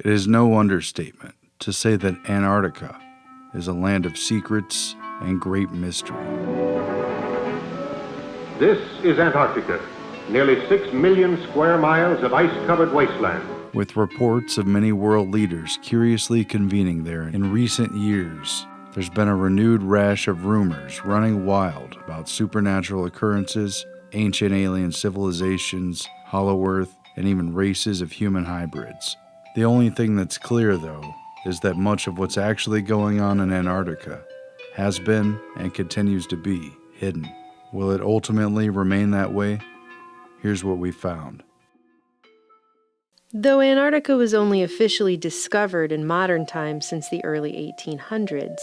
It is no understatement to say that Antarctica is a land of secrets and great mystery. This is Antarctica, nearly 6 million square miles of ice-covered wasteland. With reports of many world leaders curiously convening there in recent years, there's been a renewed rash of rumors running wild about supernatural occurrences, ancient alien civilizations, hollow earth, and even races of human hybrids. The only thing that's clear, though, is that much of what's actually going on in Antarctica has been and continues to be hidden. Will it ultimately remain that way? Here's what we found. Though Antarctica was only officially discovered in modern times since the early 1800s,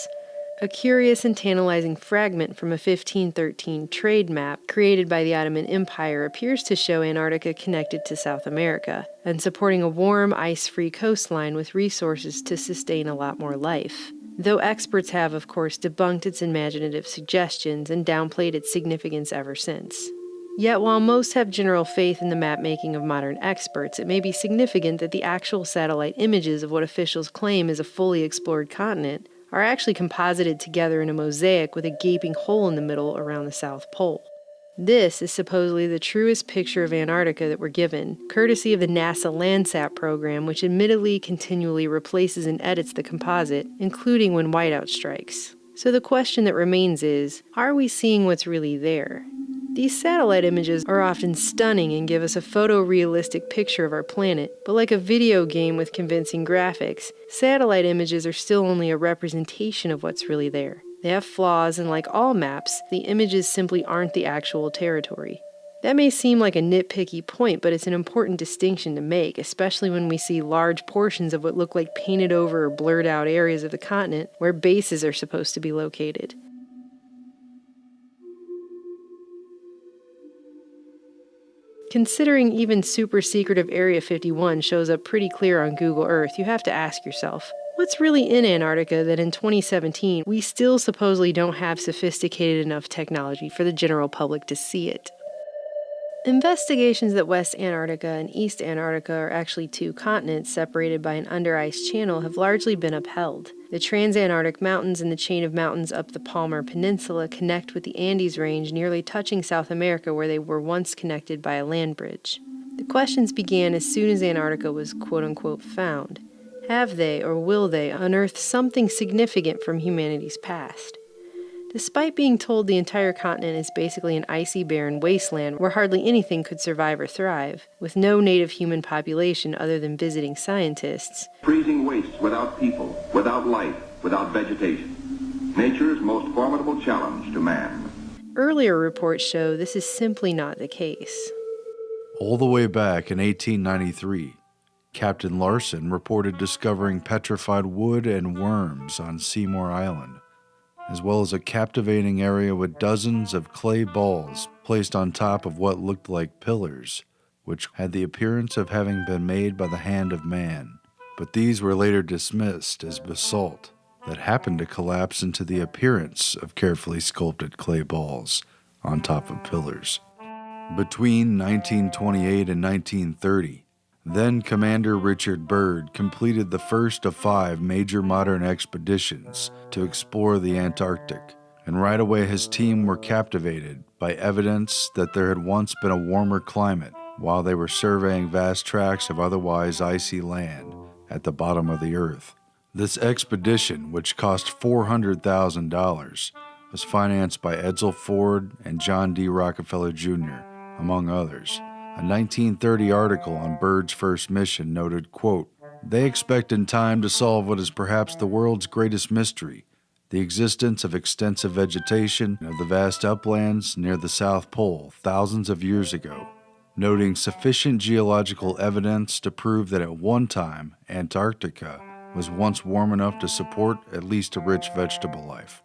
a curious and tantalizing fragment from a 1513 trade map created by the Ottoman Empire appears to show Antarctica connected to South America and supporting a warm, ice-free coastline with resources to sustain a lot more life. Though experts have, of course, debunked its imaginative suggestions and downplayed its significance ever since. Yet while most have general faith in the map-making of modern experts, it may be significant that the actual satellite images of what officials claim is a fully explored continent are actually composited together in a mosaic with a gaping hole in the middle around the South Pole. This is supposedly the truest picture of Antarctica that we're given, courtesy of the NASA Landsat program, which admittedly continually replaces and edits the composite, including when whiteout strikes. So the question that remains is, are we seeing what's really there? These satellite images are often stunning and give us a photorealistic picture of our planet, but like a video game with convincing graphics, satellite images are still only a representation of what's really there. They have flaws, and like all maps, the images simply aren't the actual territory. That may seem like a nitpicky point, but it's an important distinction to make, especially when we see large portions of what look like painted over or blurred out areas of the continent where bases are supposed to be located. Considering even super secretive Area 51 shows up pretty clear on Google Earth, you have to ask yourself, what's really in Antarctica that in 2017 we still supposedly don't have sophisticated enough technology for the general public to see it? Investigations that West Antarctica and East Antarctica are actually two continents separated by an under-ice channel have largely been upheld. The Transantarctic Mountains and the chain of mountains up the Palmer Peninsula connect with the Andes Range, nearly touching South America where they were once connected by a land bridge. The questions began as soon as Antarctica was quote-unquote found. Have they, or will they, unearth something significant from humanity's past? Despite being told the entire continent is basically an icy, barren wasteland where hardly anything could survive or thrive, with no native human population other than visiting scientists. Freezing wastes without people, without life, without vegetation. Nature's most formidable challenge to man. Earlier reports show this is simply not the case. All the way back in 1893, Captain Larson reported discovering petrified wood and worms on Seymour Island, as well as a captivating area with dozens of clay balls placed on top of what looked like pillars, which had the appearance of having been made by the hand of man. But these were later dismissed as basalt that happened to collapse into the appearance of carefully sculpted clay balls on top of pillars. Between 1928 and 1930, then Commander Richard Byrd completed the first of 5 major modern expeditions to explore the Antarctic, and right away his team were captivated by evidence that there had once been a warmer climate while they were surveying vast tracts of otherwise icy land at the bottom of the earth. This expedition, which cost $400,000, was financed by Edsel Ford and John D. Rockefeller Jr., among others. A 1930 article on Byrd's first mission noted, quote, "They expect in time to solve what is perhaps the world's greatest mystery, the existence of extensive vegetation of the vast uplands near the South Pole thousands of years ago, noting sufficient geological evidence to prove that at one time Antarctica was once warm enough to support at least a rich vegetable life."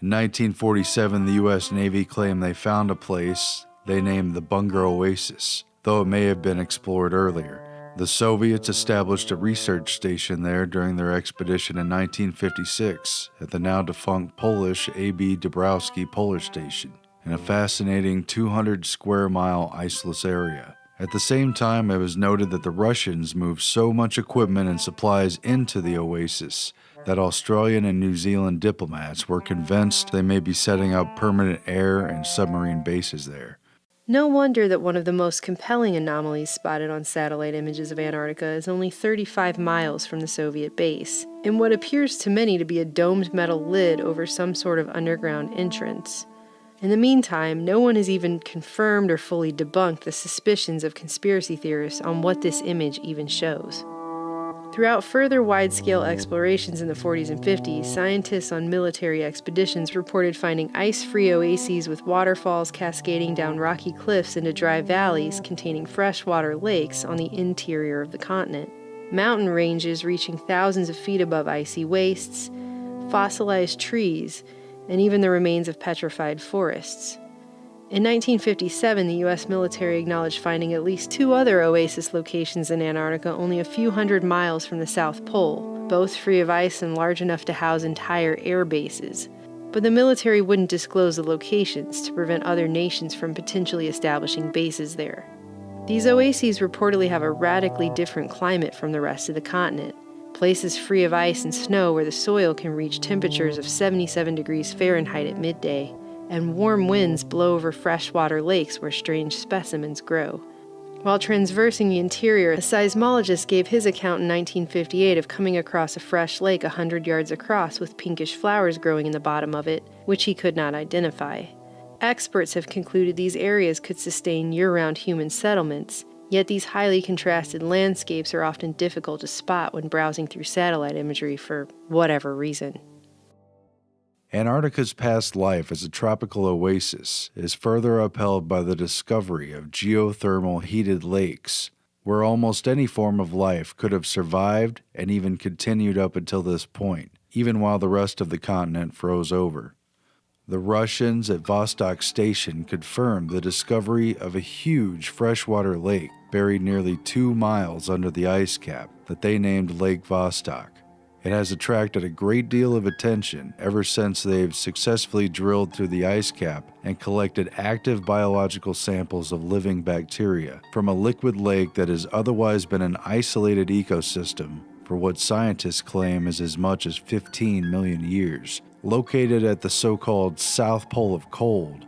In 1947, the U.S. Navy claimed they found a place they named the Bunger Oasis, though it may have been explored earlier. The Soviets established a research station there during their expedition in 1956 at the now-defunct Polish A.B. Dabrowski Polar Station, in a fascinating 200-square-mile iceless area. At the same time, it was noted that the Russians moved so much equipment and supplies into the oasis that Australian and New Zealand diplomats were convinced they may be setting up permanent air and submarine bases there. No wonder that one of the most compelling anomalies spotted on satellite images of Antarctica is only 35 miles from the Soviet base, in what appears to many to be a domed metal lid over some sort of underground entrance. In the meantime, no one has even confirmed or fully debunked the suspicions of conspiracy theorists on what this image even shows. Throughout further wide-scale explorations in the 40s and 50s, scientists on military expeditions reported finding ice-free oases with waterfalls cascading down rocky cliffs into dry valleys containing freshwater lakes on the interior of the continent, mountain ranges reaching thousands of feet above icy wastes, fossilized trees, and even the remains of petrified forests. In 1957, the U.S. military acknowledged finding at least 2 other oasis locations in Antarctica only a few hundred miles from the South Pole, both free of ice and large enough to house entire air bases. But the military wouldn't disclose the locations to prevent other nations from potentially establishing bases there. These oases reportedly have a radically different climate from the rest of the continent, places free of ice and snow where the soil can reach temperatures of 77 degrees Fahrenheit at midday, and warm winds blow over freshwater lakes where strange specimens grow. While transversing the interior, a seismologist gave his account in 1958 of coming across a fresh lake 100 yards across with pinkish flowers growing in the bottom of it, which he could not identify. Experts have concluded these areas could sustain year-round human settlements, yet these highly contrasted landscapes are often difficult to spot when browsing through satellite imagery for whatever reason. Antarctica's past life as a tropical oasis is further upheld by the discovery of geothermal heated lakes, where almost any form of life could have survived and even continued up until this point, even while the rest of the continent froze over. The Russians at Vostok Station confirmed the discovery of a huge freshwater lake buried nearly 2 miles under the ice cap that they named Lake Vostok. It has attracted a great deal of attention ever since they've successfully drilled through the ice cap and collected active biological samples of living bacteria from a liquid lake that has otherwise been an isolated ecosystem for what scientists claim is as much as 15 million years. Located at the so-called South Pole of Cold,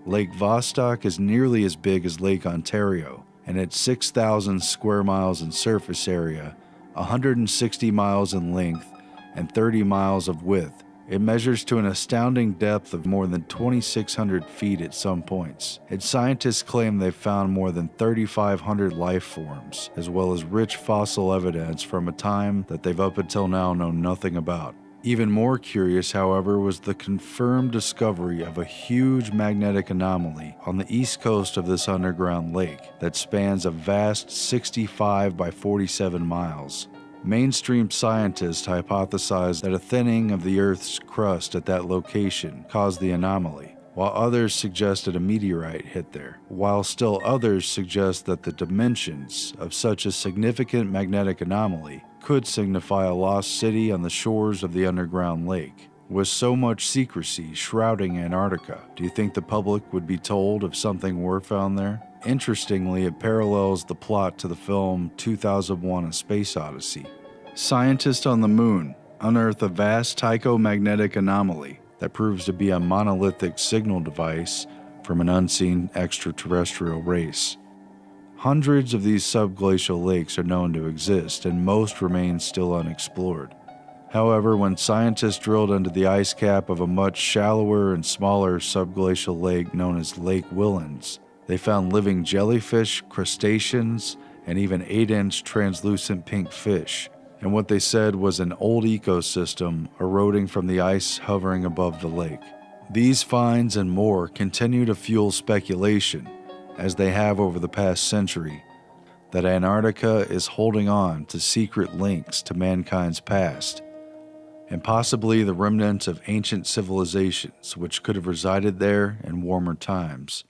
Lake Vostok is nearly as big as Lake Ontario, and at 6,000 square miles in surface area, 160 miles in length, and 30 miles of width. It measures to an astounding depth of more than 2,600 feet at some points, and scientists claim they've found more than 3,500 life forms, as well as rich fossil evidence from a time that they've up until now known nothing about. Even more curious, however, was the confirmed discovery of a huge magnetic anomaly on the east coast of this underground lake that spans a vast 65 by 47 miles. Mainstream scientists hypothesized that a thinning of the Earth's crust at that location caused the anomaly, while others suggested a meteorite hit there, while still others suggest that the dimensions of such a significant magnetic anomaly could signify a lost city on the shores of the underground lake. With so much secrecy shrouding Antarctica, do you think the public would be told if something were found there? Interestingly, it parallels the plot to the film 2001: A Space Odyssey. Scientists on the moon unearth a vast tychomagnetic anomaly that proves to be a monolithic signal device from an unseen extraterrestrial race. Hundreds of these subglacial lakes are known to exist, and most remain still unexplored. However, when scientists drilled into the ice cap of a much shallower and smaller subglacial lake known as Lake Willans, they found living jellyfish, crustaceans, and even 8-inch translucent pink fish, and what they said was an old ecosystem eroding from the ice hovering above the lake. These finds and more continue to fuel speculation, as they have over the past century, that Antarctica is holding on to secret links to mankind's past, and possibly the remnants of ancient civilizations which could have resided there in warmer times.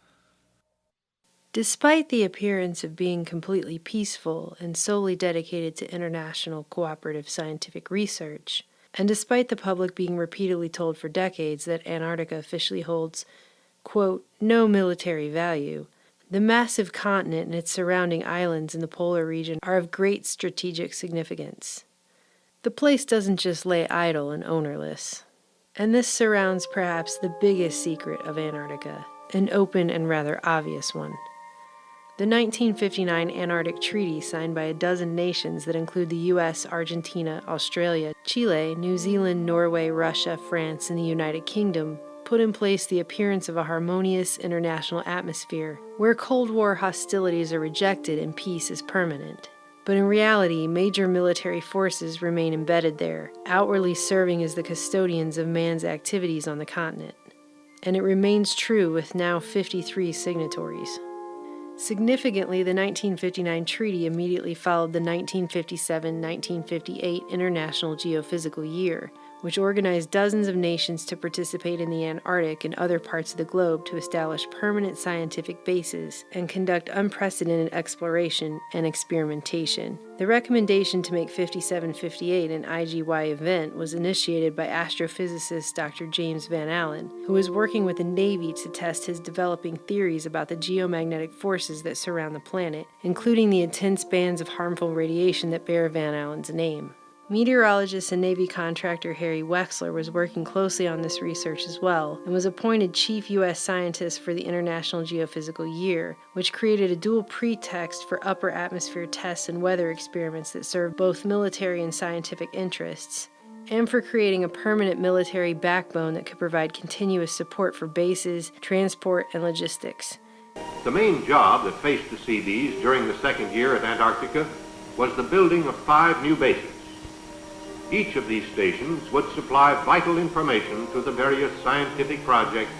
Despite the appearance of being completely peaceful and solely dedicated to international cooperative scientific research, and despite the public being repeatedly told for decades that Antarctica officially holds, quote, no military value, The massive continent and its surrounding islands in the polar region are of great strategic significance. The place doesn't just lay idle and ownerless. And this surrounds perhaps the biggest secret of Antarctica, an open and rather obvious one. The 1959 Antarctic Treaty, signed by a dozen nations that include the U.S., Argentina, Australia, Chile, New Zealand, Norway, Russia, France, and the United Kingdom, put in place the appearance of a harmonious international atmosphere where Cold War hostilities are rejected and peace is permanent. But in reality, major military forces remain embedded there, outwardly serving as the custodians of man's activities on the continent. And it remains true with now 53 signatories. Significantly, the 1959 treaty immediately followed the 1957-1958 International Geophysical Year, which organized dozens of nations to participate in the Antarctic and other parts of the globe to establish permanent scientific bases and conduct unprecedented exploration and experimentation. The recommendation to make 5758 an IGY event was initiated by astrophysicist Dr. James Van Allen, who was working with the Navy to test his developing theories about the geomagnetic forces that surround the planet, including the intense bands of harmful radiation that bear Van Allen's name. Meteorologist and Navy contractor Harry Wexler was working closely on this research as well, and was appointed chief U.S. scientist for the International Geophysical Year, which created a dual pretext for upper atmosphere tests and weather experiments that served both military and scientific interests, and for creating a permanent military backbone that could provide continuous support for bases, transport, and logistics. The main job that faced the Seabees during the second year at Antarctica was the building of 5 new bases. Each of these stations would supply vital information to the various scientific projects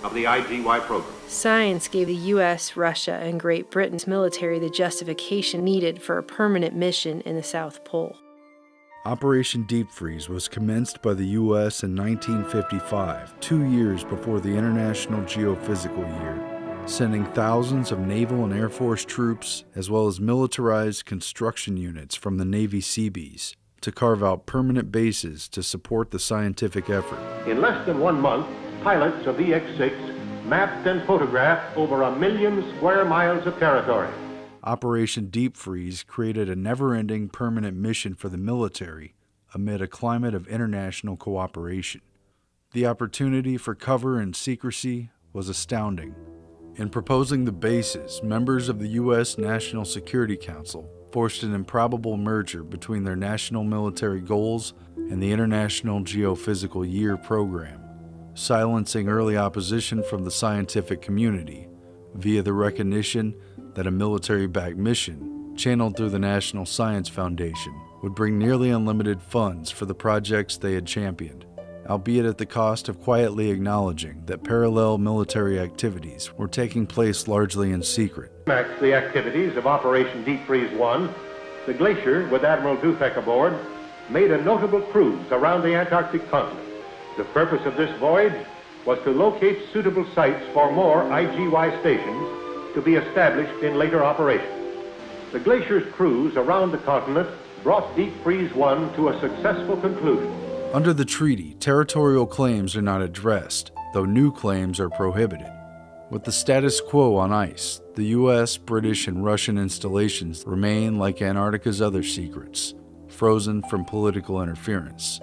of the IGY program. Science gave the U.S., Russia, and Great Britain's military the justification needed for a permanent mission in the South Pole. Operation Deep Freeze was commenced by the U.S. in 1955, 2 years before the International Geophysical Year, sending thousands of naval and Air Force troops, as well as militarized construction units from the Navy Seabees, to carve out permanent bases to support the scientific effort. In less than 1 month, pilots of EX-6 mapped and photographed over 1 million square miles of territory. Operation Deep Freeze created a never-ending permanent mission for the military amid a climate of international cooperation. The opportunity for cover and secrecy was astounding. In proposing the bases, members of the U.S. National Security Council forced an improbable merger between their national military goals and the International Geophysical Year program, silencing early opposition from the scientific community via the recognition that a military-backed mission, channeled through the National Science Foundation, would bring nearly unlimited funds for the projects they had championed, albeit at the cost of quietly acknowledging that parallel military activities were taking place largely in secret. The activities of Operation Deep Freeze 1, the Glacier, with Admiral Dufek aboard, made a notable cruise around the Antarctic continent. The purpose of this voyage was to locate suitable sites for more IGY stations to be established in later operations. The Glacier's cruise around the continent brought Deep Freeze 1 to a successful conclusion. Under the treaty, territorial claims are not addressed, though new claims are prohibited. With the status quo on ice, the U.S., British, and Russian installations remain like Antarctica's other secrets, frozen from political interference.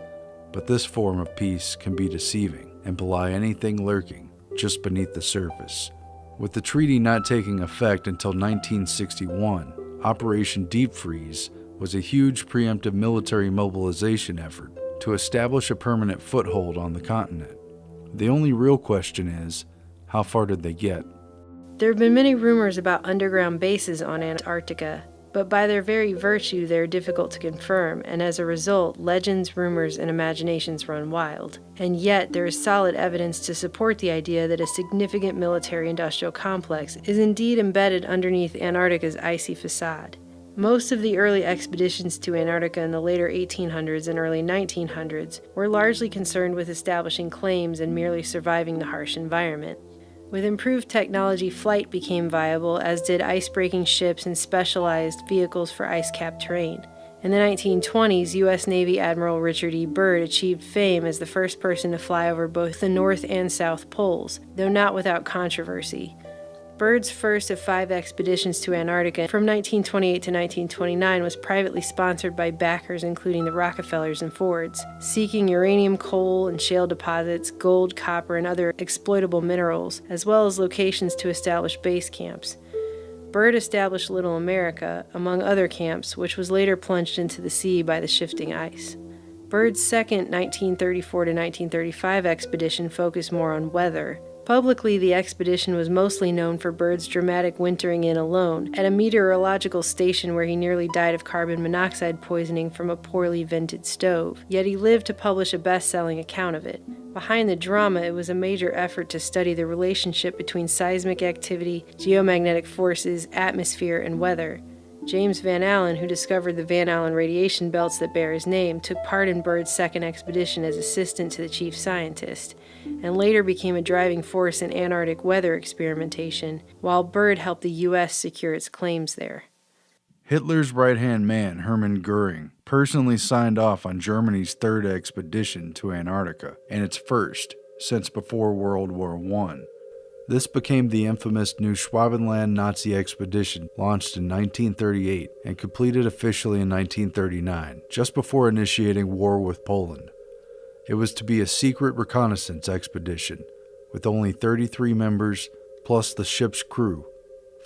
But this form of peace can be deceiving and belie anything lurking just beneath the surface. With the treaty not taking effect until 1961, Operation Deep Freeze was a huge preemptive military mobilization effort to establish a permanent foothold on the continent. The only real question is, how far did they get? There have been many rumors about underground bases on Antarctica, but by their very virtue they are difficult to confirm, and as a result, legends, rumors, and imaginations run wild. And yet, there is solid evidence to support the idea that a significant military-industrial complex is indeed embedded underneath Antarctica's icy facade. Most of the early expeditions to Antarctica in the later 1800s and early 1900s were largely concerned with establishing claims and merely surviving the harsh environment. With improved technology, flight became viable, as did ice-breaking ships and specialized vehicles for ice-capped terrain. In the 1920s, U.S. Navy Admiral Richard E. Byrd achieved fame as the first person to fly over both the North and South Poles, though not without controversy. Byrd's first of 5 expeditions to Antarctica from 1928 to 1929 was privately sponsored by backers including the Rockefellers and Fords, seeking uranium, coal, and shale deposits, gold, copper, and other exploitable minerals, as well as locations to establish base camps. Byrd established Little America, among other camps, which was later plunged into the sea by the shifting ice. Byrd's second 1934 to 1935 expedition focused more on weather. Publicly, the expedition was mostly known for Byrd's dramatic wintering in alone at a meteorological station where he nearly died of carbon monoxide poisoning from a poorly vented stove, yet he lived to publish a best-selling account of it. Behind the drama, it was a major effort to study the relationship between seismic activity, geomagnetic forces, atmosphere, and weather. James Van Allen, who discovered the Van Allen radiation belts that bear his name, took part in Byrd's second expedition as assistant to the chief scientist, and later became a driving force in Antarctic weather experimentation, while Byrd helped the U.S. secure its claims there. Hitler's right-hand man, Hermann Goering, personally signed off on Germany's third expedition to Antarctica, and its first since before World War I. This became the infamous Neuschwabenland Nazi expedition, launched in 1938 and completed officially in 1939, just before initiating war with Poland. It was to be a secret reconnaissance expedition, with only 33 members plus the ship's crew.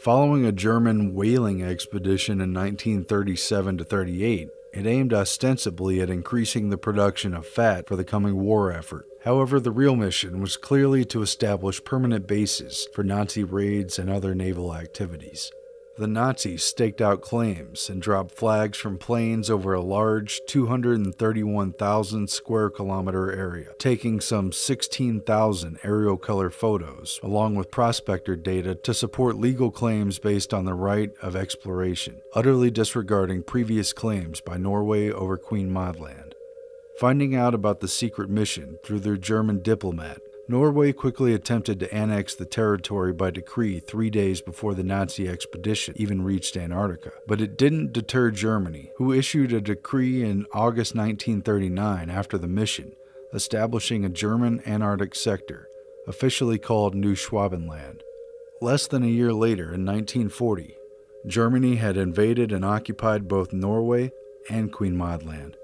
Following a German whaling expedition in 1937-38, it aimed ostensibly at increasing the production of fat for the coming war effort. However, the real mission was clearly to establish permanent bases for Nazi raids and other naval activities. The Nazis staked out claims and dropped flags from planes over a large 231,000 square kilometer area, taking some 16,000 aerial color photos, along with prospector data to support legal claims based on the right of exploration, utterly disregarding previous claims by Norway over Queen Maud Land. Finding out about the secret mission through their German diplomat, Norway quickly attempted to annex the territory by decree 3 days before the Nazi expedition even reached Antarctica. But it didn't deter Germany, who issued a decree in August 1939 after the mission, establishing a German Antarctic sector, officially called Neuschwabenland. Less than a year later, in 1940, Germany had invaded and occupied both Norway and Queen Maud Land.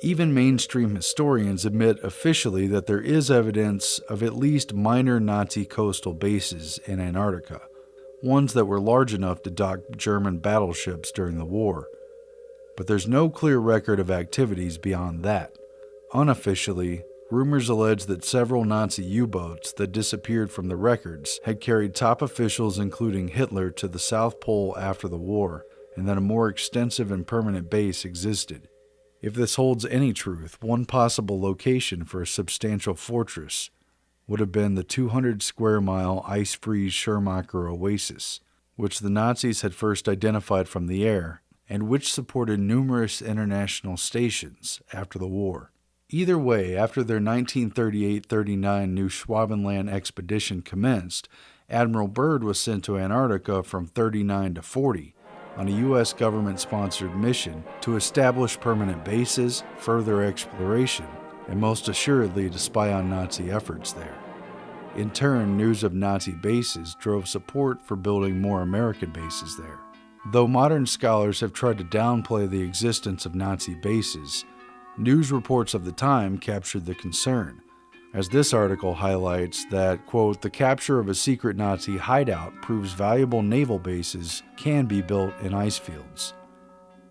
Even mainstream historians admit officially that there is evidence of at least minor Nazi coastal bases in Antarctica, ones that were large enough to dock German battleships during the war. But there's no clear record of activities beyond that. Unofficially, rumors allege that several Nazi U-boats that disappeared from the records had carried top officials including Hitler to the South Pole after the war, and that a more extensive and permanent base existed. If this holds any truth, one possible location for a substantial fortress would have been the 200-square-mile ice-free Schirmacher Oasis, which the Nazis had first identified from the air, and which supported numerous international stations after the war. Either way, after their 1938-39 Neuschwabenland expedition commenced, Admiral Byrd was sent to Antarctica from 39 to 40, on a U.S. government-sponsored mission to establish permanent bases, further exploration, and most assuredly to spy on Nazi efforts there. In turn, news of Nazi bases drove support for building more American bases there. Though modern scholars have tried to downplay the existence of Nazi bases, news reports of the time captured the concern, as this article highlights that, quote, the capture of a secret Nazi hideout proves valuable naval bases can be built in ice fields.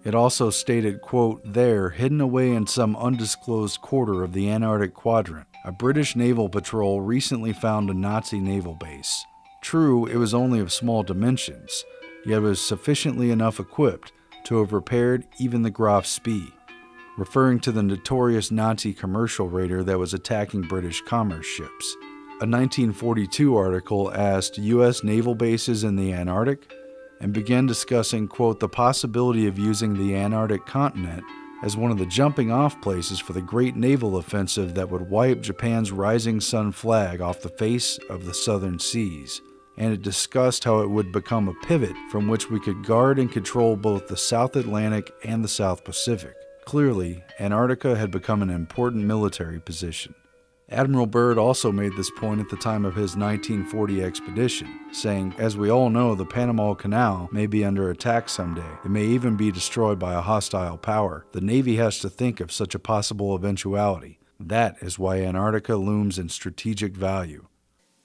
It also stated, quote, there, hidden away in some undisclosed quarter of the Antarctic quadrant, a British naval patrol recently found a Nazi naval base. True, it was only of small dimensions, yet it was sufficiently enough equipped to have repaired even the Graf Spee, referring to the notorious Nazi commercial raider that was attacking British commerce ships. A 1942 article asked U.S. naval bases in the Antarctic and began discussing, quote, the possibility of using the Antarctic continent as one of the jumping-off places for the great naval offensive that would wipe Japan's rising sun flag off the face of the southern seas. And it discussed how it would become a pivot from which we could guard and control both the South Atlantic and the South Pacific. Clearly, Antarctica had become an important military position, Admiral Byrd also made this point at the time of his 1940 expedition, saying, "As we all know, the Panama Canal may be under attack someday. It may even be destroyed by a hostile power. The Navy has to think of such a possible eventuality. That is why Antarctica looms in strategic value."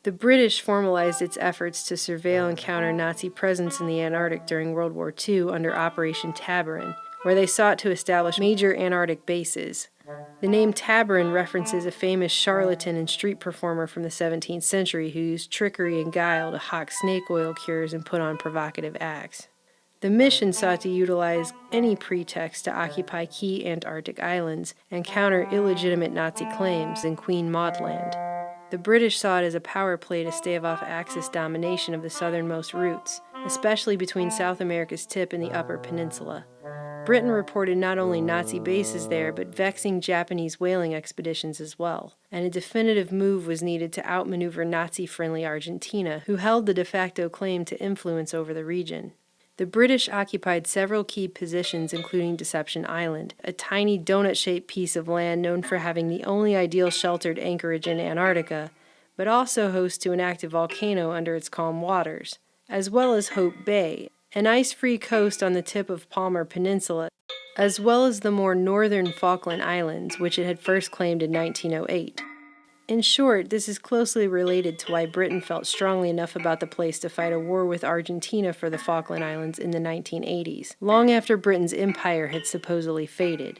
The British formalized its efforts to surveil and counter Nazi presence in the Antarctic during World War II under Operation Tabarin, where they sought to establish major Antarctic bases. The name Tabarin references a famous charlatan and street performer from the 17th century who used trickery and guile to hawk snake oil cures and put on provocative acts. The mission sought to utilize any pretext to occupy key Antarctic islands and counter illegitimate Nazi claims in Queen Maud Land. The British saw it as a power play to stave off Axis domination of the southernmost routes, especially between South America's tip and the Upper Peninsula. Britain reported not only Nazi bases there, but vexing Japanese whaling expeditions as well, and a definitive move was needed to outmaneuver Nazi-friendly Argentina, who held the de facto claim to influence over the region. The British occupied several key positions, including Deception Island, a tiny donut-shaped piece of land known for having the only ideal sheltered anchorage in Antarctica, but also host to an active volcano under its calm waters, as well as Hope Bay, an ice-free coast on the tip of Palmer Peninsula, as well as the more northern Falkland Islands, which it had first claimed in 1908. In short, this is closely related to why Britain felt strongly enough about the place to fight a war with Argentina for the Falkland Islands in the 1980s, long after Britain's empire had supposedly faded.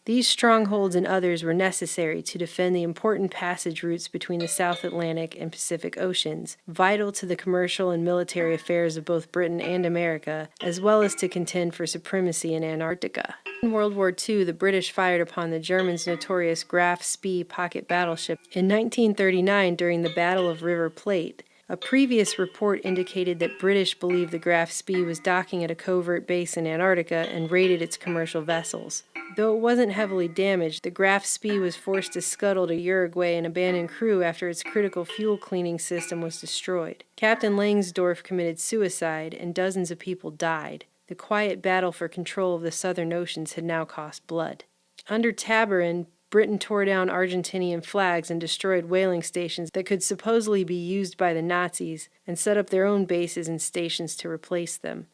These strongholds and others were necessary to defend the important passage routes between the South Atlantic and Pacific Oceans, vital to the commercial and military affairs of both Britain and America, as well as to contend for supremacy in Antarctica. In World War II, the British fired upon the Germans' notorious Graf Spee pocket battleship in 1939 during the Battle of River Plate. A previous report indicated that British believed the Graf Spee was docking at a covert base in Antarctica and raided its commercial vessels. Though it wasn't heavily damaged, the Graf Spee was forced to scuttle to Uruguay and abandon crew after its critical fuel cleaning system was destroyed. Captain Langsdorff committed suicide, and dozens of people died. The quiet battle for control of the southern oceans had now cost blood. Under Tabarin, Britain tore down Argentinian flags and destroyed whaling stations that could supposedly be used by the Nazis and set up their own bases and stations to replace them.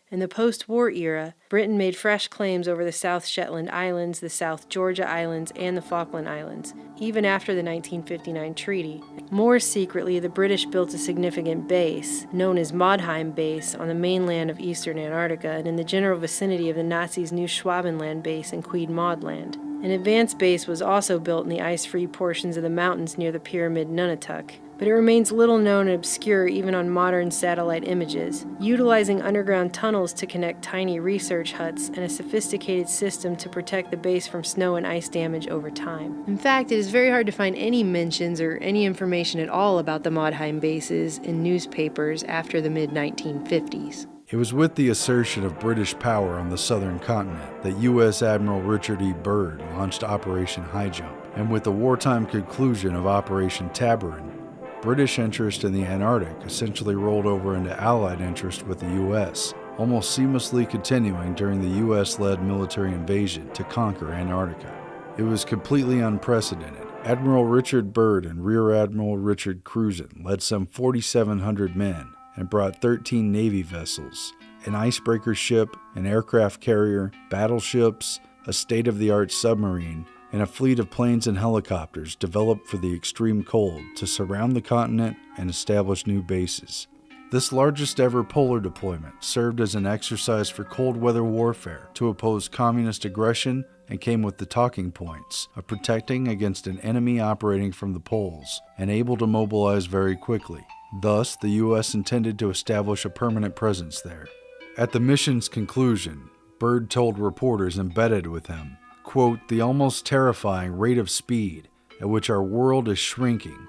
In the post-war era, Britain made fresh claims over the South Shetland Islands, the South Georgia Islands, and the Falkland Islands, even after the 1959 treaty. More secretly, the British built a significant base, known as Modheim Base, on the mainland of eastern Antarctica and in the general vicinity of the Nazis' new Schwabenland base in Queen Maud Land. An advanced base was also built in the ice-free portions of the mountains near the pyramid Nunatak, but it remains little known and obscure even on modern satellite images, utilizing underground tunnels to connect tiny research huts and a sophisticated system to protect the base from snow and ice damage over time. In fact, it is very hard to find any mentions or any information at all about the Modheim bases in newspapers after the mid-1950s. It was with the assertion of British power on the southern continent that U.S. Admiral Richard E. Byrd launched Operation High Jump, and with the wartime conclusion of Operation Tabarin, British interest in the Antarctic essentially rolled over into Allied interest with the U.S., almost seamlessly continuing during the U.S.-led military invasion to conquer Antarctica. It was completely unprecedented. Admiral Richard Byrd and Rear Admiral Richard Cruzen led some 4,700 men and brought 13 Navy vessels, an icebreaker ship, an aircraft carrier, battleships, a state-of-the-art submarine, and a fleet of planes and helicopters developed for the extreme cold to surround the continent and establish new bases. This largest ever polar deployment served as an exercise for cold weather warfare to oppose communist aggression and came with the talking points of protecting against an enemy operating from the poles and able to mobilize very quickly. Thus, the U.S. intended to establish a permanent presence there. At the mission's conclusion, Byrd told reporters embedded with him, quote, "The almost terrifying rate of speed at which our world is shrinking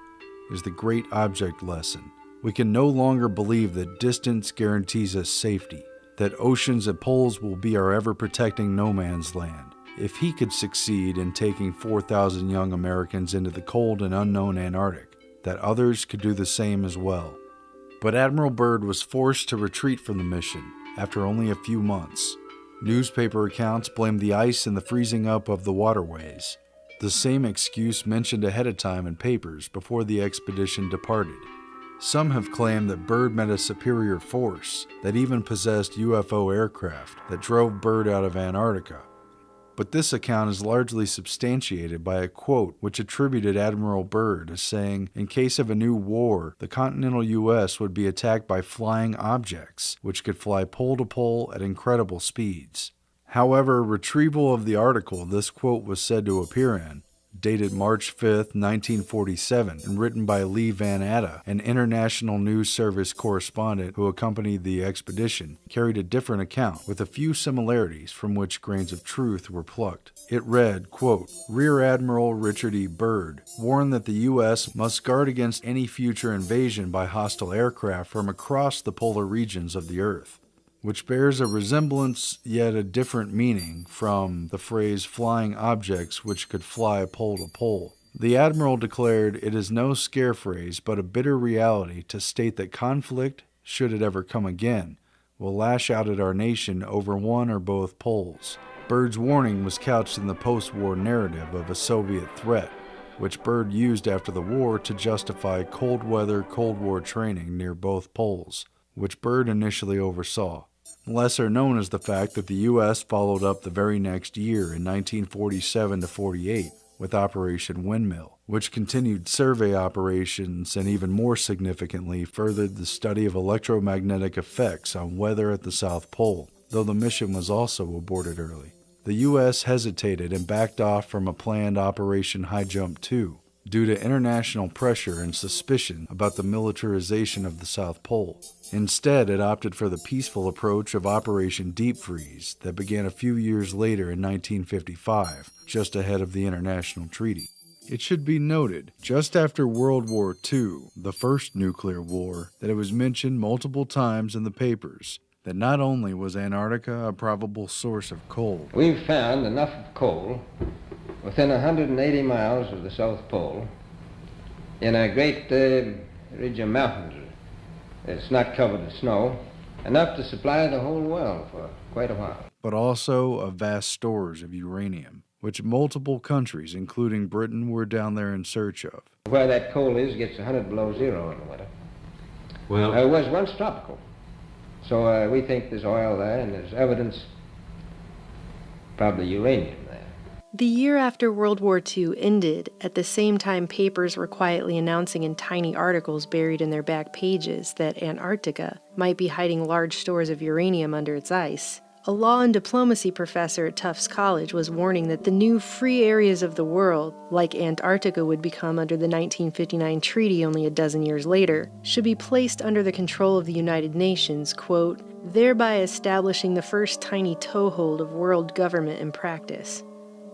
is the great object lesson. We can no longer believe that distance guarantees us safety, that oceans and poles will be our ever-protecting no man's land. If he could succeed in taking 4,000 young Americans into the cold and unknown Antarctic, that others could do the same as well." But Admiral Byrd was forced to retreat from the mission after only a few months. Newspaper accounts blamed the ice and the freezing up of the waterways. the same excuse mentioned ahead of time in papers before the expedition departed. Some have claimed that Byrd met a superior force that even possessed UFO aircraft that drove Byrd out of Antarctica. But this account is largely substantiated by a quote which attributed Admiral Byrd as saying, in case of a new war, the continental U.S. would be attacked by flying objects, which could fly pole to pole at incredible speeds. However, retrieval of the article this quote was said to appear in, dated March 5, 1947, and written by Lee Van Atta, an International News Service correspondent who accompanied the expedition, carried a different account with a few similarities from which grains of truth were plucked. It read, quote, Rear Admiral Richard E. Byrd warned that the U.S. must guard against any future invasion by hostile aircraft from across the polar regions of the Earth, which bears a resemblance yet a different meaning from the phrase flying objects which could fly pole to pole. The Admiral declared it is no scare phrase but a bitter reality to state that conflict, should it ever come again, will lash out at our nation over one or both poles. Byrd's warning was couched in the post-war narrative of a Soviet threat, which Byrd used after the war to justify cold weather Cold War training near both poles, which Byrd initially oversaw. Lesser known is the fact that the U.S. followed up the very next year in 1947-48 with Operation Windmill, which continued survey operations and even more significantly furthered the study of electromagnetic effects on weather at the South Pole, though the mission was also aborted early. The U.S. hesitated and backed off from a planned Operation High Jump 2 due to international pressure and suspicion about the militarization of the South Pole. Instead, it opted for the peaceful approach of Operation Deep Freeze that began a few years later in 1955, just ahead of the international treaty. It should be noted, just after World War II, the first nuclear war, that it was mentioned multiple times in the papers that not only was Antarctica a probable source of coal. We've found enough of coal within 180 miles of the South Pole in a great ridge of mountains. It's not covered with snow, enough to supply the whole world for quite a while. But also of vast stores of uranium, which multiple countries, including Britain, were down there in search of. Where that coal is gets 100 below zero in the winter. Well, It was once tropical. So we think there's oil there, and there's evidence, probably uranium there. The year after World War II ended, at the same time papers were quietly announcing in tiny articles buried in their back pages that Antarctica might be hiding large stores of uranium under its ice, a law and diplomacy professor at Tufts College was warning that the new free areas of the world, like Antarctica would become under the 1959 treaty only a dozen years later, should be placed under the control of the United Nations, quote, thereby establishing the first tiny toehold of world government in practice.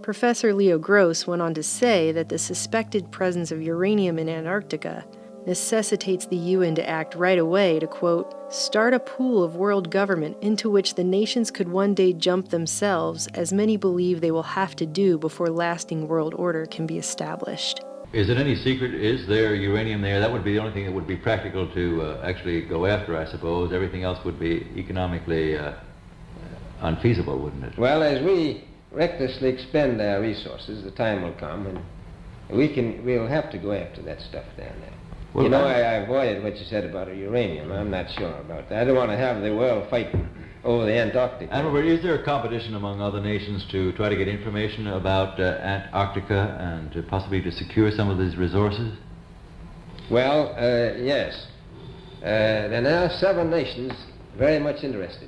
Professor Leo Gross went on to say that the suspected presence of uranium in Antarctica necessitates the UN to act right away to, quote, start a pool of world government into which the nations could one day jump themselves, as many believe they will have to do before lasting world order can be established. is it any secret? Is there uranium there? That would be the only thing that would be practical to actually go after, I suppose. Everything else would be economically unfeasible, wouldn't it? Well, as we recklessly expend our resources, the time will come, and we'll have to go after that stuff down there. Well, you know, I avoided what you said about uranium. I'm not sure about that. I don't want to have the world fighting over the Antarctic. Admiral, is there a competition among other nations to try to get information about Antarctica and possibly to secure some of these resources? Well, yes. There are now 7 nations very much interested.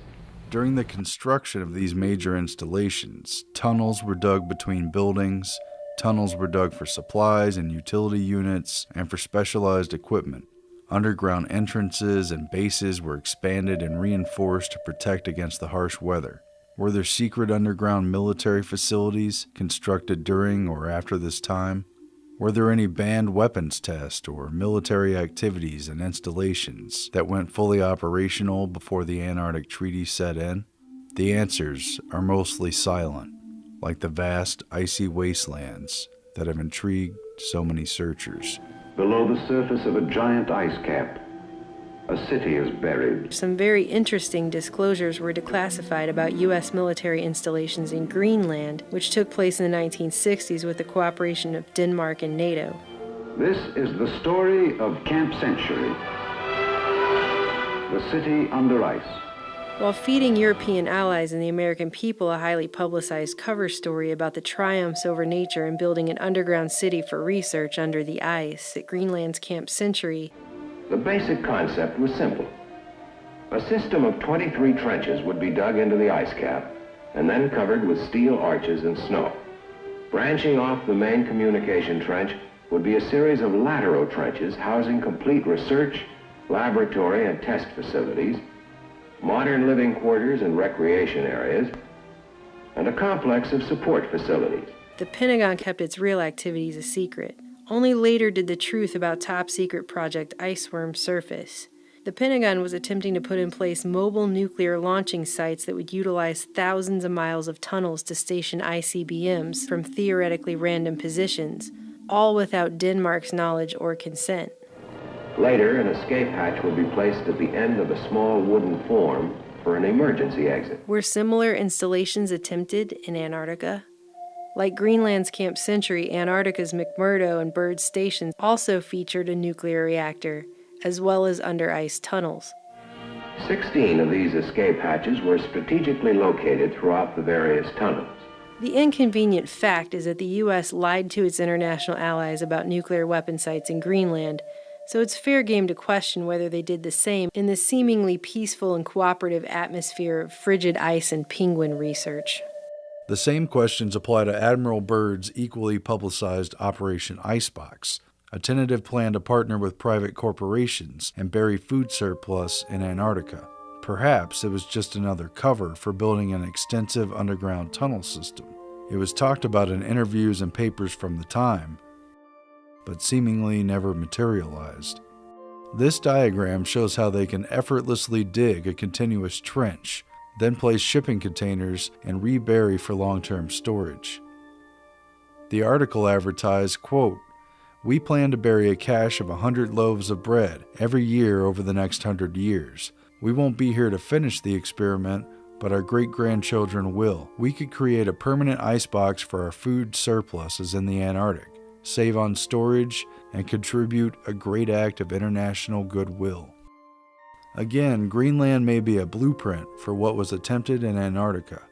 During the construction of these major installations, tunnels were dug between buildings, tunnels were dug for supplies and utility units, and for specialized equipment. Underground entrances and bases were expanded and reinforced to protect against the harsh weather. Were there secret underground military facilities constructed during or after this time? Were there any banned weapons tests or military activities and installations that went fully operational before the Antarctic Treaty set in? The answers are mostly silent, like the vast icy wastelands that have intrigued so many searchers. Below the surface of a giant ice cap, A city is buried. Some very interesting disclosures were declassified about U.S. military installations in Greenland, which took place in the 1960s with the cooperation of Denmark and NATO. This is the story of Camp Century, the city under ice. While feeding European allies and the American people a highly publicized cover story about the triumphs over nature and building an underground city for research under the ice at Greenland's Camp Century, the basic concept was simple. A system of 23 trenches would be dug into the ice cap and then covered with steel arches and snow. Branching off the main communication trench would be a series of lateral trenches housing complete research, laboratory and test facilities, modern living quarters and recreation areas, and a complex of support facilities. The Pentagon kept its real activities a secret. Only later did the truth about top-secret Project Iceworm surface. The Pentagon was attempting to put in place mobile nuclear launching sites that would utilize thousands of miles of tunnels to station ICBMs from theoretically random positions, all without Denmark's knowledge or consent. Later, an escape hatch would be placed at the end of a small wooden form for an emergency exit. Were similar installations attempted in Antarctica? Like Greenland's Camp Century, Antarctica's McMurdo and Byrd stations also featured a nuclear reactor, as well as under-ice tunnels. 16 of these escape hatches were strategically located throughout the various tunnels. The inconvenient fact is that the U.S. lied to its international allies about nuclear weapon sites in Greenland, so it's fair game to question whether they did the same in the seemingly peaceful and cooperative atmosphere of frigid ice and penguin research. The same questions apply to Admiral Byrd's equally publicized Operation Icebox, a tentative plan to partner with private corporations and bury food surplus in Antarctica. Perhaps it was just another cover for building an extensive underground tunnel system. It was talked about in interviews and papers from the time, but seemingly never materialized. This diagram shows how they can effortlessly dig a continuous trench, then place shipping containers and rebury for long-term storage. The article advertised, quote, "We plan to bury a cache of 100 loaves of bread every year over the next 100 years. We won't be here to finish the experiment, but our great-grandchildren will. We could create a permanent icebox for our food surpluses in the Antarctic, save on storage, and contribute a great act of international goodwill." Again, Greenland may be a blueprint for what was attempted in Antarctica.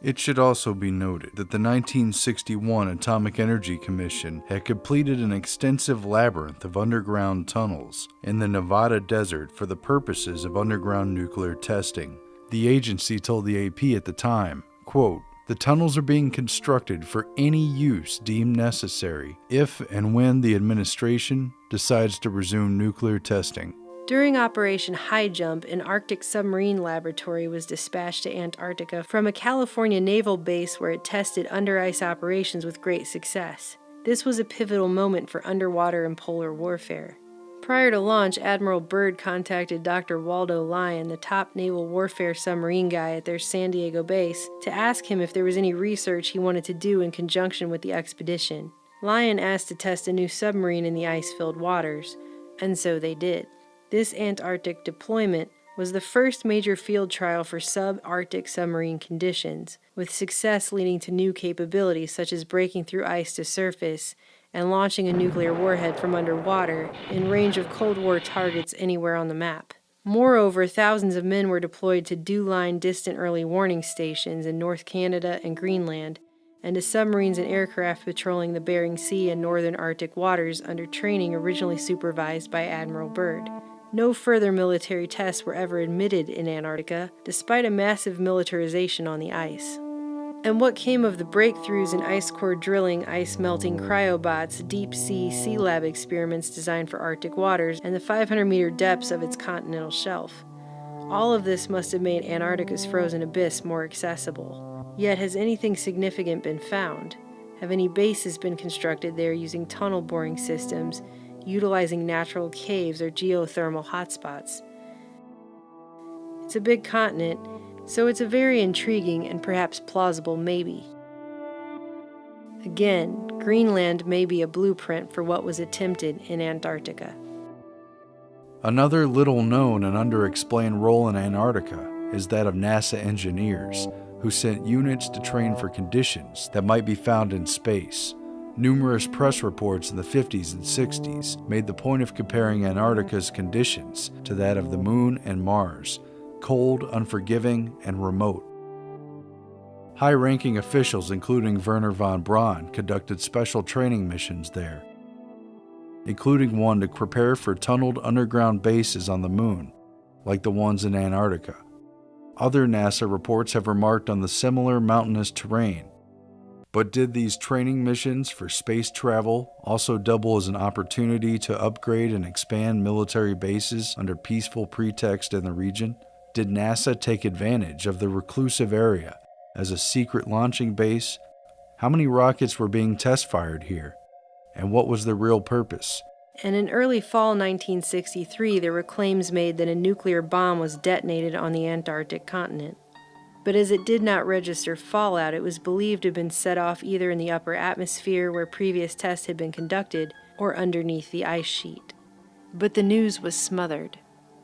It should also be noted that the 1961 Atomic Energy Commission had completed an extensive labyrinth of underground tunnels in the Nevada desert for the purposes of underground nuclear testing. The agency told the AP at the time, quote, "The tunnels are being constructed for any use deemed necessary if and when the administration decides to resume nuclear testing." During Operation High Jump, an Arctic submarine laboratory was dispatched to Antarctica from a California naval base where it tested under-ice operations with great success. This was a pivotal moment for underwater and polar warfare. Prior to launch, Admiral Byrd contacted Dr. Waldo Lyon, the top naval warfare submarine guy at their San Diego base, to ask him if there was any research he wanted to do in conjunction with the expedition. Lyon asked to test a new submarine in the ice-filled waters, and so they did. This Antarctic deployment was the first major field trial for subarctic submarine conditions, with success leading to new capabilities such as breaking through ice to surface and launching a nuclear warhead from underwater in range of Cold War targets anywhere on the map. Moreover, thousands of men were deployed to DEW-line distant early warning stations in North Canada and Greenland, and to submarines and aircraft patrolling the Bering Sea and northern Arctic waters under training originally supervised by Admiral Byrd. No further military tests were ever admitted in Antarctica, despite a massive militarization on the ice. And what came of the breakthroughs in ice core drilling, ice melting cryobots, deep-sea sea lab experiments designed for Arctic waters, and the 500-meter depths of its continental shelf? All of this must have made Antarctica's frozen abyss more accessible. Yet has anything significant been found? Have any bases been constructed there using tunnel boring systems, utilizing natural caves or geothermal hotspots? It's a big continent, so it's a very intriguing and perhaps plausible maybe. Again, Greenland may be a blueprint for what was attempted in Antarctica. Another little-known and underexplained role in Antarctica is that of NASA engineers, who sent units to train for conditions that might be found in space. Numerous press reports in the 50s and 60s made the point of comparing Antarctica's conditions to that of the Moon and Mars, cold, unforgiving, and remote. High-ranking officials, including Wernher von Braun, conducted special training missions there, including one to prepare for tunneled underground bases on the Moon, like the ones in Antarctica. Other NASA reports have remarked on the similar mountainous terrain. But did these training missions for space travel also double as an opportunity to upgrade and expand military bases under peaceful pretext in the region? Did NASA take advantage of the reclusive area as a secret launching base? How many rockets were being test-fired here? And what was the real purpose? And in early fall 1963, there were claims made that a nuclear bomb was detonated on the Antarctic continent. But as it did not register fallout, it was believed to have been set off either in the upper atmosphere where previous tests had been conducted or underneath the ice sheet. But the news was smothered.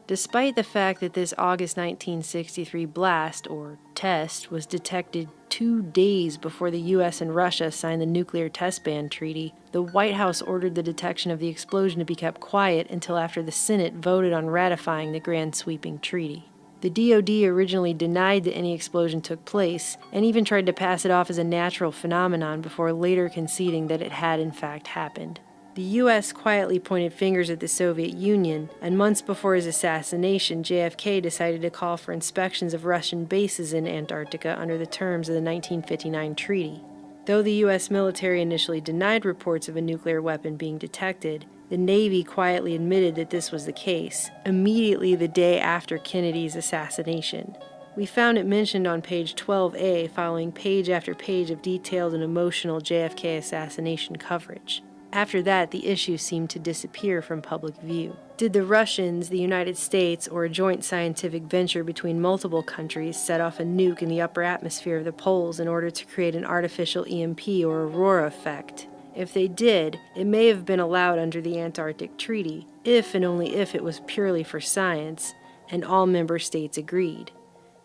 Despite the fact that this August 1963 blast, or test, was detected 2 days before the U.S. and Russia signed the Nuclear Test Ban Treaty, the White House ordered the detection of the explosion to be kept quiet until after the Senate voted on ratifying the grand sweeping treaty. The DoD originally denied that any explosion took place, and even tried to pass it off as a natural phenomenon before later conceding that it had in fact happened. The U.S. quietly pointed fingers at the Soviet Union, and months before his assassination, JFK decided to call for inspections of Russian bases in Antarctica under the terms of the 1959 treaty. Though the U.S. military initially denied reports of a nuclear weapon being detected, the Navy quietly admitted that this was the case, immediately the day after Kennedy's assassination. We found it mentioned on page 12A, following page after page of detailed and emotional JFK assassination coverage. After that, the issue seemed to disappear from public view. Did the Russians, the United States, or a joint scientific venture between multiple countries set off a nuke in the upper atmosphere of the poles in order to create an artificial EMP or aurora effect? If they did, it may have been allowed under the Antarctic Treaty, if and only if it was purely for science, and all member states agreed.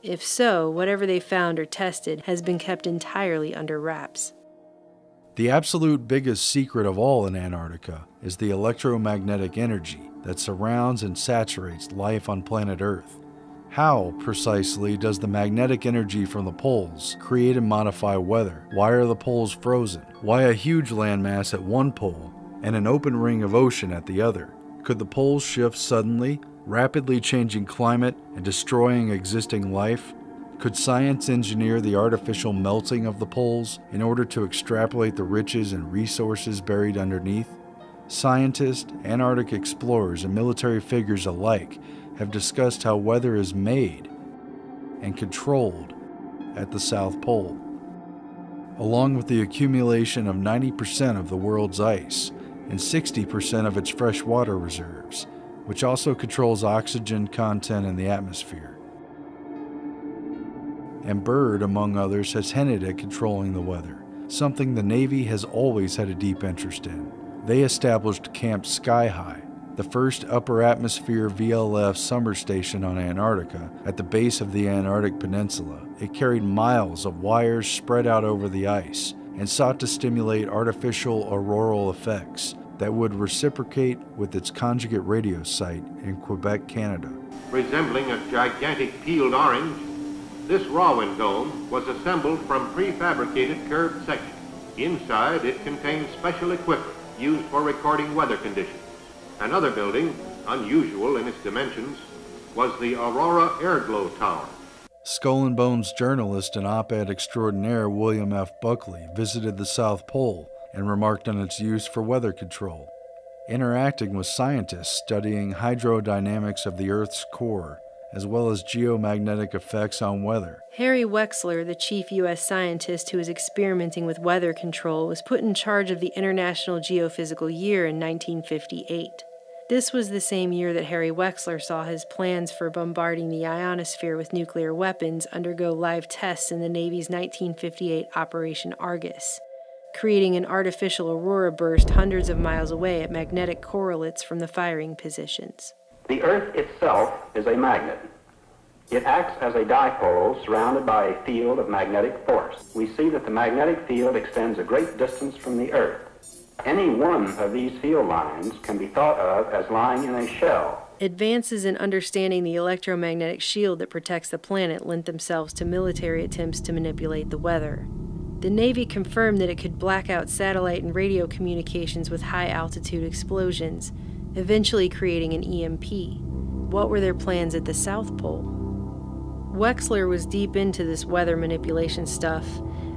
If so, whatever they found or tested has been kept entirely under wraps. The absolute biggest secret of all in Antarctica is the electromagnetic energy that surrounds and saturates life on planet Earth. How, precisely, does the magnetic energy from the poles create and modify weather? Why are the poles frozen? Why a huge landmass at one pole and an open ring of ocean at the other? Could the poles shift suddenly, rapidly changing climate and destroying existing life? Could science engineer the artificial melting of the poles in order to extrapolate the riches and resources buried underneath? Scientists, Antarctic explorers, and military figures alike have discussed how weather is made and controlled at the South Pole, along with the accumulation of 90% of the world's ice and 60% of its freshwater reserves, which also controls oxygen content in the atmosphere. And Byrd, among others, has hinted at controlling the weather, something the Navy has always had a deep interest in. They established Camp Sky High, the first upper atmosphere VLF summer station on Antarctica at the base of the Antarctic Peninsula. It carried miles of wires spread out over the ice and sought to stimulate artificial auroral effects that would reciprocate with its conjugate radio site in Quebec, Canada. Resembling a gigantic peeled orange, this Rowan dome was assembled from prefabricated curved sections. Inside, it contained special equipment used for recording weather conditions. Another building, unusual in its dimensions, was the Aurora Airglow Tower. Skull and Bones journalist and op-ed extraordinaire William F. Buckley visited the South Pole and remarked on its use for weather control, interacting with scientists studying hydrodynamics of the Earth's core, as well as geomagnetic effects on weather. Harry Wexler, the chief U.S. scientist who was experimenting with weather control, was put in charge of the International Geophysical Year in 1958. This was the same year that Harry Wexler saw his plans for bombarding the ionosphere with nuclear weapons undergo live tests in the Navy's 1958 Operation Argus, creating an artificial aurora burst hundreds of miles away at magnetic correlates from the firing positions. The Earth itself is a magnet. It acts as a dipole surrounded by a field of magnetic force. We see that the magnetic field extends a great distance from the Earth. Any one of these field lines can be thought of as lying in a shell. Advances in understanding the electromagnetic shield that protects the planet lent themselves to military attempts to manipulate the weather. The Navy confirmed that it could black out satellite and radio communications with high-altitude explosions, eventually creating an EMP. What were their plans at the South Pole? Wexler was deep into this weather manipulation stuff,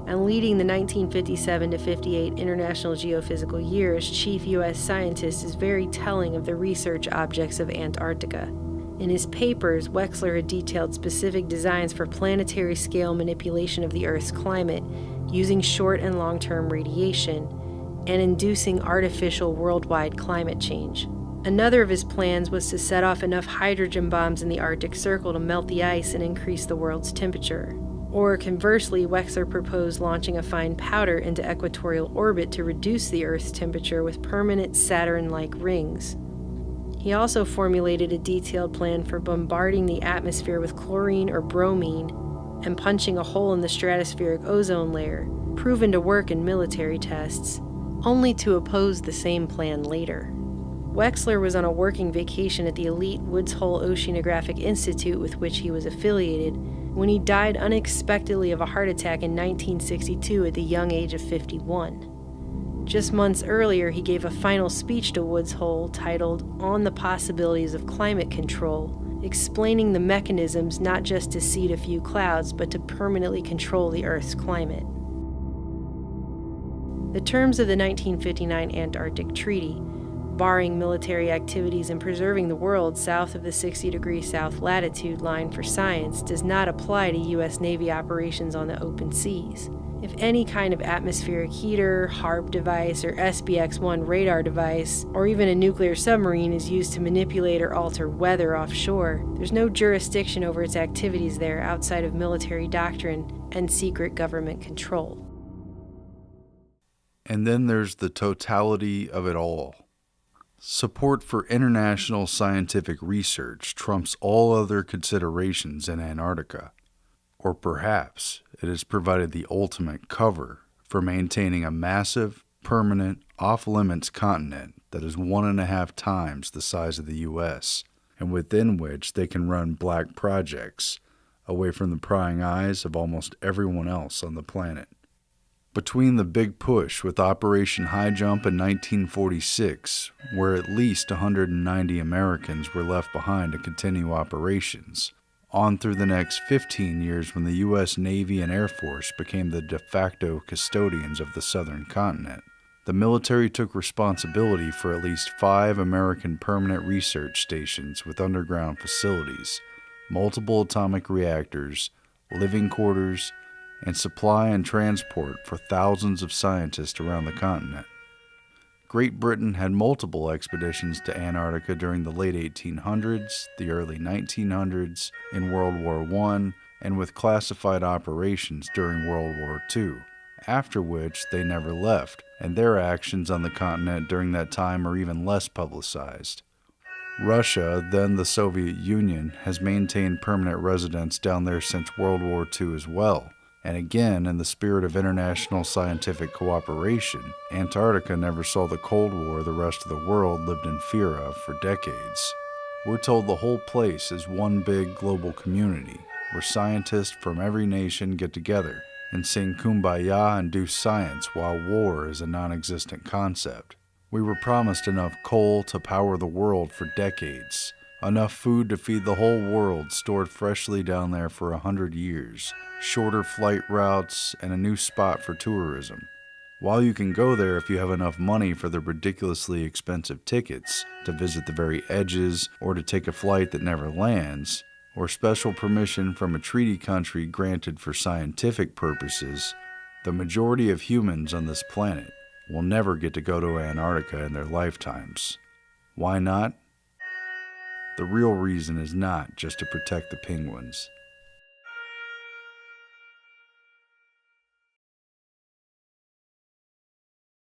and leading the 1957 to 58 International Geophysical Year as chief U.S. scientist is very telling of the research objects of Antarctica. In his papers, Wexler had detailed specific designs for planetary scale manipulation of the Earth's climate, using short and long-term radiation, and inducing artificial worldwide climate change. Another of his plans was to set off enough hydrogen bombs in the Arctic Circle to melt the ice and increase the world's temperature. Or conversely, Wexler proposed launching a fine powder into equatorial orbit to reduce the Earth's temperature with permanent Saturn-like rings. He also formulated a detailed plan for bombarding the atmosphere with chlorine or bromine and punching a hole in the stratospheric ozone layer, proven to work in military tests, only to oppose the same plan later. Wexler was on a working vacation at the elite Woods Hole Oceanographic Institute with which he was affiliated when he died unexpectedly of a heart attack in 1962 at the young age of 51. Just months earlier, he gave a final speech to Woods Hole titled On the Possibilities of Climate Control, explaining the mechanisms not just to seed a few clouds, but to permanently control the Earth's climate. The terms of the 1959 Antarctic Treaty, barring military activities and preserving the world south of the 60° south latitude line for science, does not apply to U.S. Navy operations on the open seas. If any kind of atmospheric heater, HARP device, or SBX-1 radar device, or even a nuclear submarine is used to manipulate or alter weather offshore, there's no jurisdiction over its activities there outside of military doctrine and secret government control. And then there's the totality of it all. Support for international scientific research trumps all other considerations in Antarctica. Or perhaps it has provided the ultimate cover for maintaining a massive, permanent, off-limits continent that is 1.5 times the size of the U.S., and within which they can run black projects away from the prying eyes of almost everyone else on the planet. Between the big push with Operation High Jump in 1946, where at least 190 Americans were left behind to continue operations, on through the next 15 years when the U.S. Navy and Air Force became the de facto custodians of the southern continent, the military took responsibility for at least 5 American permanent research stations with underground facilities, multiple atomic reactors, living quarters, and supply and transport for thousands of scientists around the continent. Great Britain had multiple expeditions to Antarctica during the late 1800s, the early 1900s, in World War I, and with classified operations during World War II, after which they never left, and their actions on the continent during that time are even less publicized. Russia, then the Soviet Union, has maintained permanent residence down there since World War II as well. And again, in the spirit of international scientific cooperation, Antarctica never saw the Cold War the rest of the world lived in fear of for decades. We're told the whole place is one big global community, where scientists from every nation get together and sing Kumbaya and do science while war is a non-existent concept. We were promised enough coal to power the world for decades, enough food to feed the whole world stored freshly down there for 100 years, shorter flight routes, and a new spot for tourism. While you can go there if you have enough money for the ridiculously expensive tickets to visit the very edges or to take a flight that never lands, or special permission from a treaty country granted for scientific purposes, the majority of humans on this planet will never get to go to Antarctica in their lifetimes. Why not? The real reason is not just to protect the penguins.